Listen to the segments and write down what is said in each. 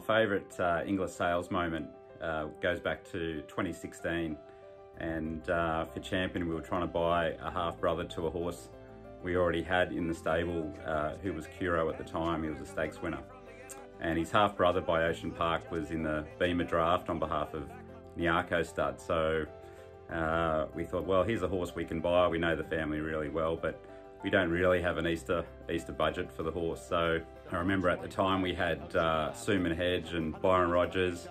favourite English sales moment goes back to 2016, and for champion we were trying to buy a half-brother to a horse we already had in the stable who was Curo at the time. He was a stakes winner, and his half-brother by Ocean Park was in the Beamer draft on behalf of Nyarko Stud. So we thought, well, here's a horse we can buy. We know the family really well, but we don't really have an Easter budget for the horse. So I remember at the time we had Suman Hedge and Byron Rogers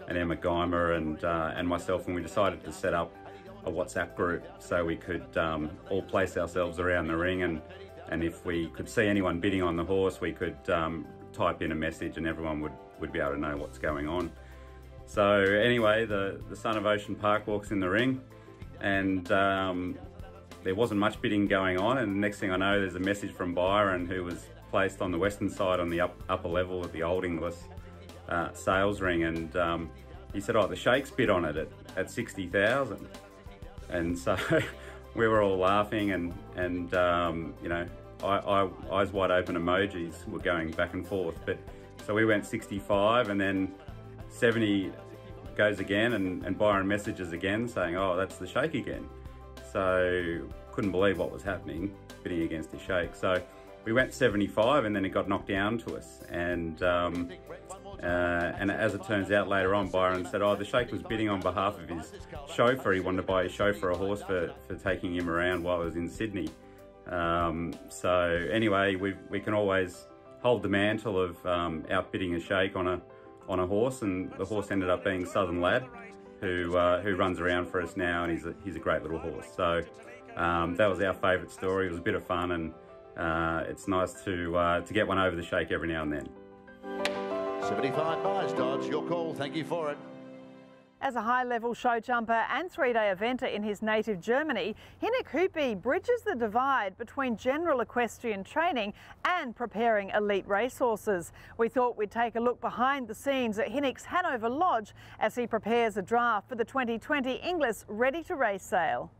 and Emma Geimer and myself, and we decided to set up a WhatsApp group so we could all place ourselves around the ring, and if we could see anyone bidding on the horse, we could type in a message and everyone would be able to know what's going on. So anyway, the son of Ocean Park walks in the ring, and there wasn't much bidding going on, and the next thing I know, there's a message from Byron, who was placed on the western side on the upper level of the Old Inglis sales ring, and he said, oh, the Sheikh's bid on it at 60,000. And so we were all laughing, and you know, eyes wide open emojis were going back and forth. But so we went 65, and then 70 goes again, and Byron messages again saying, oh, that's the Sheikh again. So couldn't believe what was happening, bidding against the Sheikh. So we went 75, and then it got knocked down to us. And as it turns out later on, Byron said, oh, the Sheikh was bidding on behalf of his chauffeur. He wanted to buy his chauffeur a horse for taking him around while he was in Sydney. So anyway, we can always hold the mantle of outbidding a Sheikh on a horse, and the horse ended up being Southern Lad, who runs around for us now, and he's a great little horse. So that was our favourite story. It was a bit of fun, and it's nice to get one over the Sheikh every now and then. 75 buys, Dodge. Your call. Thank you for it. As a high-level show jumper and three-day eventer in his native Germany, Hinek Hoopy bridges the divide between general equestrian training and preparing elite racehorses. We thought we'd take a look behind the scenes at Hinek's Hanover Lodge as he prepares a draft for the 2020 Inglis ready-to-race sale.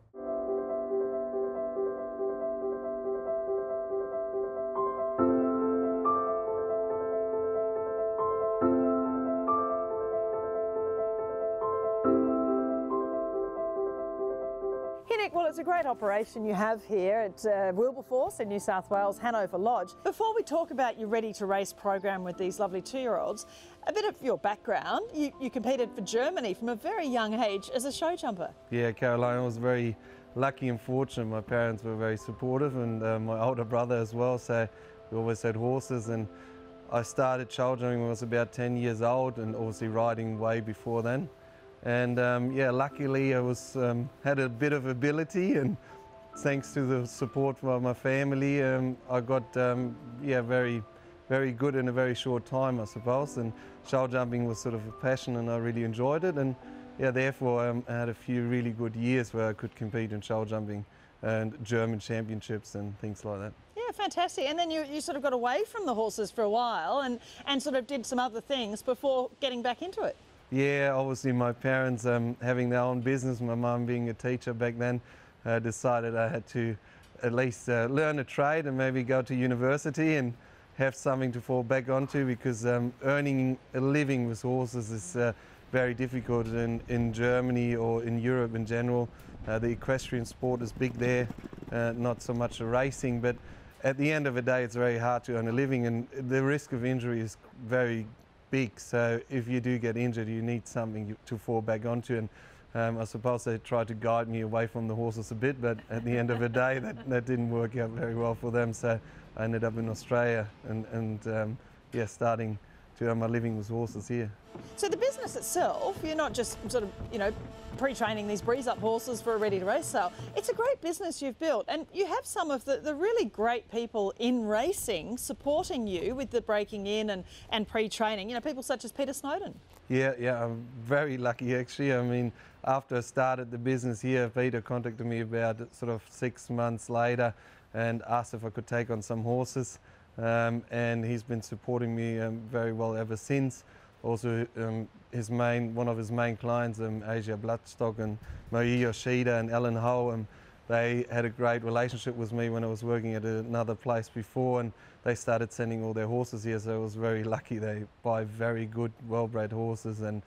Well, it's a great operation you have here at Wilberforce in New South Wales, Hanover Lodge. Before we talk about your ready-to-race program with these lovely two-year-olds, a bit of your background. You competed for Germany from a very young age as a show jumper. Yeah, Caroline, I was very lucky and fortunate. My parents were very supportive, and my older brother as well, so we always had horses. And I started show jumping when I was about 10 years old, and obviously riding way before then. And yeah, luckily I had a bit of ability, and thanks to the support from my family, I got yeah, very good in a very short time, I suppose. And show jumping was sort of a passion, and I really enjoyed it. And yeah, therefore I had a few really good years where I could compete in show jumping and German championships and things like that. Yeah, fantastic. And then you sort of got away from the horses for a while and sort of did some other things before getting back into it. Yeah, obviously my parents having their own business, my mum being a teacher back then, decided I had to at least learn a trade and maybe go to university and have something to fall back onto, because earning a living with horses is very difficult in Germany or in Europe in general. The equestrian sport is big there, not so much the racing, but at the end of the day it's very hard to earn a living, and the risk of injury is very big. So if you do get injured, you need something to fall back onto, and I suppose they tried to guide me away from the horses a bit, but at the end of the day that didn't work out very well for them. So I ended up in Australia and yeah, starting to earn my living with horses here. So the business itself, you're not just sort of, you know, pre-training these breeze-up horses for a ready-to-race sale. It's a great business you've built, and you have some of the really great people in racing supporting you with the breaking in and pre-training, you know, people such as Peter Snowden. Yeah, I'm very lucky actually. I mean, after I started the business here, Peter contacted me about sort of 6 months later and asked if I could take on some horses. And he's been supporting me very well ever since. Also, one of his main clients, Asia Bloodstock and Marie Yoshida and Ellen Ho, they had a great relationship with me when I was working at another place before, and they started sending all their horses here, so I was very lucky. They buy very good, well-bred horses, and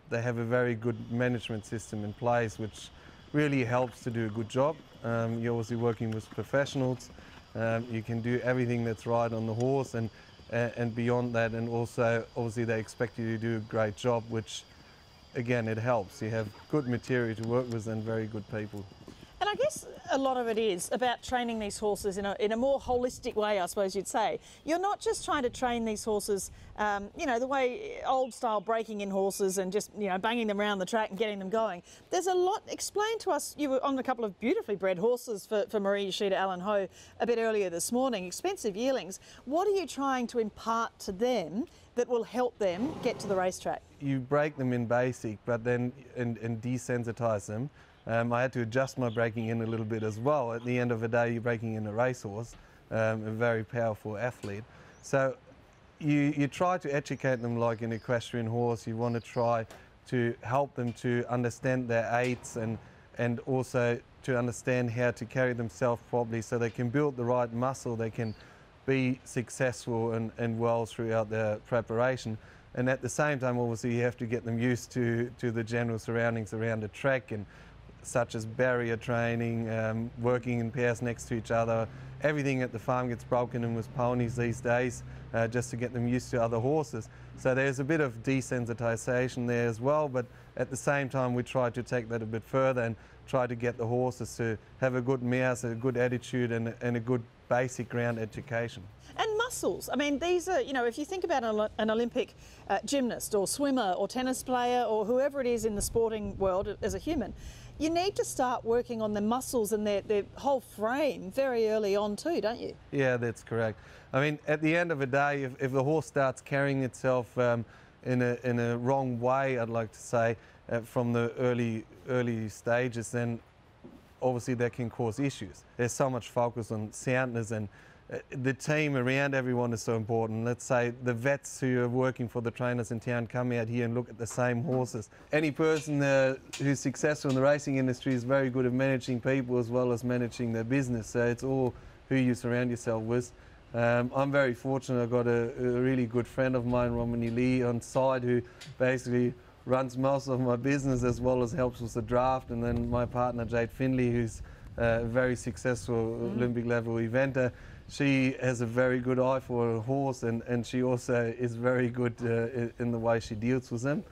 they have a very good management system in place, which really helps to do a good job. You're obviously working with professionals. You can do everything that's right on the horse, and beyond that, and also obviously they expect you to do a great job, which again, it helps. You have good material to work with and very good people. And I guess a lot of it is about training these horses in a more holistic way, I suppose you'd say. You're not just trying to train these horses, you know, the way old style breaking in horses and just, you know, banging them around the track and getting them going. There's a lot. Explain to us, you were on a couple of beautifully bred horses for Marie Sheeta, Alan Ho a bit earlier this morning, expensive yearlings. What are you trying to impart to them that will help them get to the racetrack? You break them in basic, but then and desensitise them. I had to adjust my breaking in a little bit as well. At the end of the day, you're breaking in a racehorse, a very powerful athlete. So you try to educate them like an equestrian horse. You want to try to help them to understand their aids and also to understand how to carry themselves properly so they can build the right muscle, they can be successful and well throughout their preparation. And at the same time, obviously, you have to get them used to the general surroundings around the track, and such as barrier training, working in pairs next to each other. Everything at the farm gets broken in with ponies these days, just to get them used to other horses. So there's a bit of desensitization there as well, but at the same time we try to take that a bit further and try to get the horses to have a good mouth, a good attitude and a good basic ground education. And muscles. I mean, these are, you know, if you think about an Olympic gymnast or swimmer or tennis player or whoever it is in the sporting world as a human, you need to start working on the muscles and their whole frame very early on too, don't you? Yeah, that's correct. I mean, at the end of the day, if the horse starts carrying itself in a wrong way, I'd like to say, from the early stages, then obviously that can cause issues. There's so much focus on soundness, and the team around everyone is so important. Let's say the vets who are working for the trainers in town come out here and look at the same horses. Any person who's successful in the racing industry is very good at managing people as well as managing their business. So it's all who you surround yourself with. I'm very fortunate. I've got a really good friend of mine, Romany Lee, on side, who basically runs most of my business as well as helps with the draft. And then my partner, Jade Finley, who's a very successful Olympic level eventer. She has a very good eye for a horse, and she also is very good in the way she deals with them.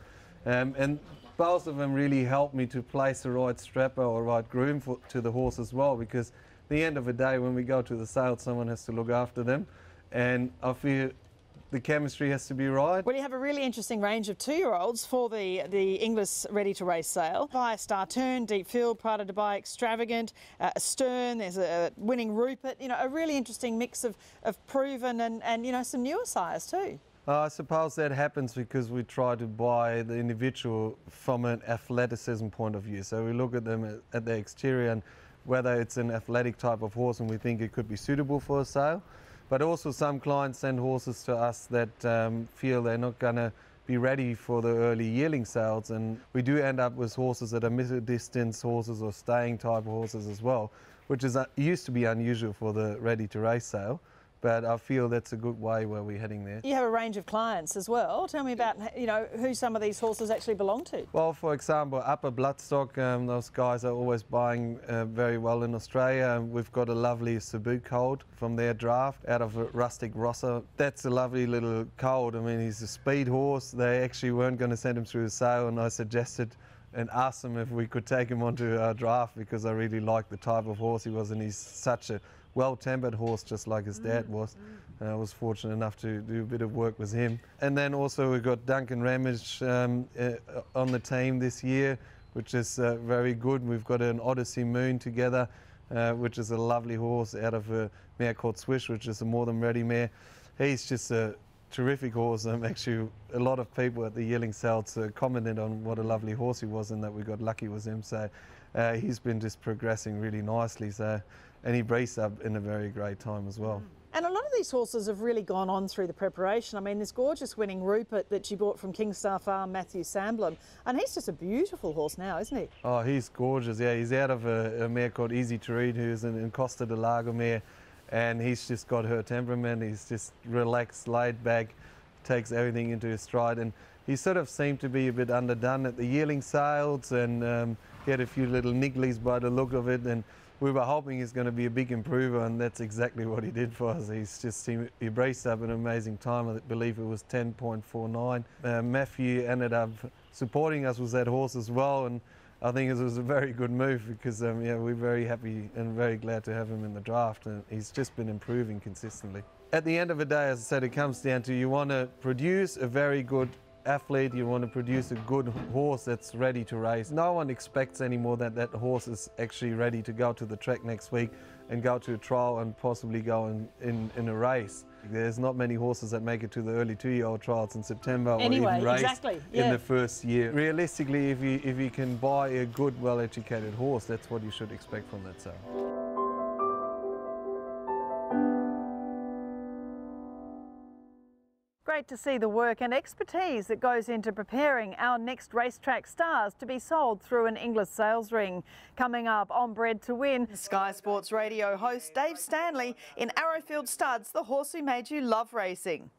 And both of them really help me to place the right strapper or right groom to the horse as well, because at the end of the day, when we go to the sale, someone has to look after them, and I feel the chemistry has to be right. Well, you have a really interesting range of 2-year-olds for the INGLIS Ready to Race sale. Via Star Turn, Deep Field, Pride of Dubai, Extravagant, Stern, there's a winning Rupert, you know, a really interesting mix of proven and you know, some newer sires too. I suppose that happens because we try to buy the individual from an athleticism point of view. So we look at them at their exterior and whether it's an athletic type of horse and we think it could be suitable for a sale. But also some clients send horses to us that feel they're not going to be ready for the early yearling sales, and we do end up with horses that are mid-distance horses or staying type horses as well, which is used to be unusual for the ready to race sale. But I feel that's a good way where we're heading there. You have a range of clients as well. Tell me about, you know, who some of these horses actually belong to. Well, for example, Upper Bloodstock, those guys are always buying very well in Australia. We've got a lovely Cebu colt from their draft out of a Rustic Rosser. That's a lovely little colt. I mean, he's a speed horse. They actually weren't going to send him through the sale, and I suggested and asked them if we could take him onto our draft because I really liked the type of horse he was, and he's such a well-tempered horse, just like his dad was. I was fortunate enough to do a bit of work with him. And then also we've got Duncan Ramage on the team this year, which is very good. We've got an Odyssey Moon together, which is a lovely horse out of a mare called Swish, which is a more than ready mare. He's just a terrific horse. Actually, a lot of people at the yearling sales commented on what a lovely horse he was and that we got lucky with him. So he's been just progressing really nicely. So, and he breeds up in a very great time as well. And a lot of these horses have really gone on through the preparation. I mean, this gorgeous winning Rupert that you bought from Kingstar Farm, Matthew Samblem, and he's just a beautiful horse now, isn't he? Oh, he's gorgeous, yeah. He's out of a mare called Easy to Read, who's an Costa de Lago mare, and he's just got her temperament. He's just relaxed, laid back, takes everything into his stride, and he sort of seemed to be a bit underdone at the yearling sales, and he had a few little nigglies by the look of it, and we were hoping he's going to be a big improver, and that's exactly what he did for us. He raced up an amazing time. I believe it was 10.49. Matthew ended up supporting us with that horse as well, and I think it was a very good move because yeah, we're very happy and very glad to have him in the draft, and he's just been improving consistently. At the end of the day, as I said, it comes down to you want to produce a very good athlete, you want to produce a good horse that's ready to race. No one expects anymore that that horse is actually ready to go to the track next week and go to a trial and possibly go in a race. There's not many horses that make it to the early 2-year-old trials in September or even race in the first year. Realistically, if you can buy a good, well-educated horse, that's what you should expect from that sale. Great to see the work and expertise that goes into preparing our next racetrack stars to be sold through an Inglis sales ring. Coming up on Bred to Win, Sky Sports Radio host Dave Stanley in Arrowfield Studs, the horse who made you love racing.